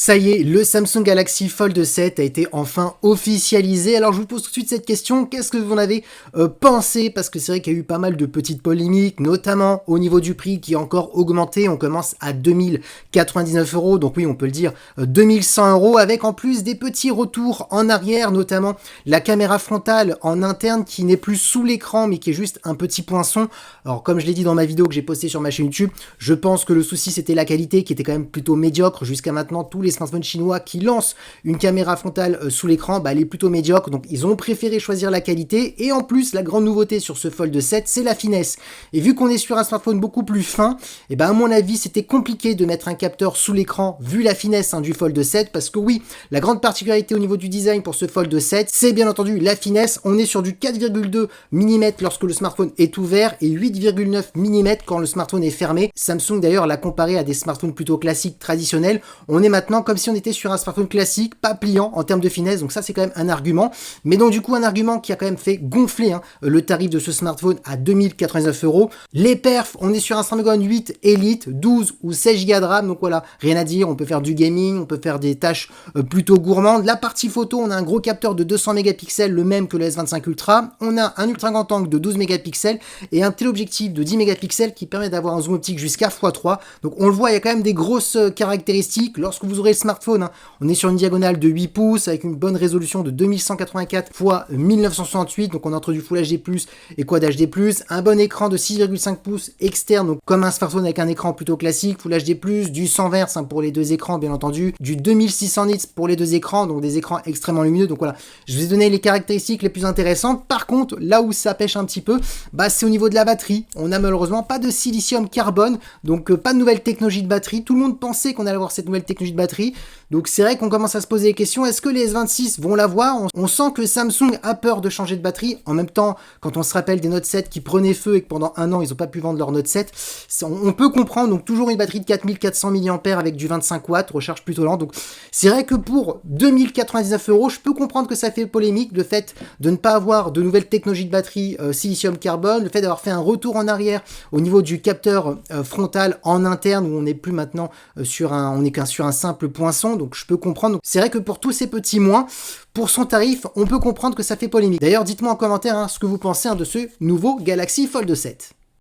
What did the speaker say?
Ça y est, le Samsung Galaxy Fold 7 a été enfin officialisé. Alors je vous pose tout de suite cette question, qu'est-ce que vous en avez pensé? Parce que c'est vrai qu'il y a eu pas mal de petites polémiques, notamment au niveau du prix qui a encore augmenté. On commence à 2099 €, donc oui on peut le dire 2100 € avec en plus des petits retours en arrière, notamment la caméra frontale en interne qui n'est plus sous l'écran mais qui est juste un petit poinçon. Alors comme je l'ai dit dans ma vidéo que j'ai postée sur ma chaîne YouTube, je pense que le souci c'était la qualité qui était quand même plutôt médiocre. Jusqu'à maintenant tous les smartphones chinois qui lancent une caméra frontale sous l'écran, elle est plutôt médiocre, donc ils ont préféré choisir la qualité. Et en plus, la grande nouveauté sur ce Fold 7, c'est la finesse. Et vu qu'on est sur un smartphone beaucoup plus fin, à mon avis, c'était compliqué de mettre un capteur sous l'écran vu la finesse du Fold 7, parce que oui, la grande particularité au niveau du design pour ce Fold 7, c'est bien entendu la finesse. On est sur du 4,2 mm lorsque le smartphone est ouvert et 8,9 mm quand le smartphone est fermé. Samsung d'ailleurs l'a comparé à des smartphones plutôt classiques traditionnels. On est maintenant comme si on était sur un smartphone classique, pas pliant en termes de finesse, donc ça c'est quand même un argument. Mais donc du coup un argument qui a quand même fait gonfler le tarif de ce smartphone à 2099 €. Les perfs, on est sur un Snapdragon 8 Elite, 12 ou 16 Go de RAM, donc voilà, rien à dire, on peut faire du gaming, on peut faire des tâches plutôt gourmandes. La partie photo, on a un gros capteur de 200 mégapixels, le même que le S25 Ultra, on a un ultra grand angle de 12 mégapixels et un téléobjectif de 10 mégapixels qui permet d'avoir un zoom optique jusqu'à x3, donc on le voit, il y a quand même des grosses caractéristiques. Lorsque vous aurez le smartphone, on est sur une diagonale de 8 pouces avec une bonne résolution de 2184 x 1968, donc on est entre du Full HD+, et Quad HD+, un bon écran de 6,5 pouces externe, donc comme un smartphone avec un écran plutôt classique, Full HD+, du 100 Hz pour les deux écrans bien entendu, du 2600 nits pour les deux écrans, donc des écrans extrêmement lumineux. Donc voilà, je vous ai donné les caractéristiques les plus intéressantes. Par contre, là où ça pêche un petit peu, c'est au niveau de la batterie. On n'a malheureusement pas de silicium carbone, donc pas de nouvelle technologie de batterie. Tout le monde pensait qu'on allait avoir cette nouvelle technologie de batterie, donc c'est vrai qu'on commence à se poser des questions. Est-ce que les S26 vont l'avoir? On sent que Samsung a peur de changer de batterie. En même temps, quand on se rappelle des Note 7 qui prenaient feu et que pendant un an ils n'ont pas pu vendre leur Note 7, on peut comprendre. Donc toujours une batterie de 4400 mAh avec du 25 watts, recharge plutôt lent. Donc c'est vrai que pour 2099 €, je peux comprendre que ça fait polémique, le fait de ne pas avoir de nouvelles technologies de batterie silicium carbone, le fait d'avoir fait un retour en arrière au niveau du capteur frontal en interne, où on n'est plus maintenant sur un simple poinçon. Donc je peux comprendre. C'est vrai que pour tous ces petits moins, pour son tarif, on peut comprendre que ça fait polémique. D'ailleurs, dites-moi en commentaire ce que vous pensez de ce nouveau Galaxy Fold 7.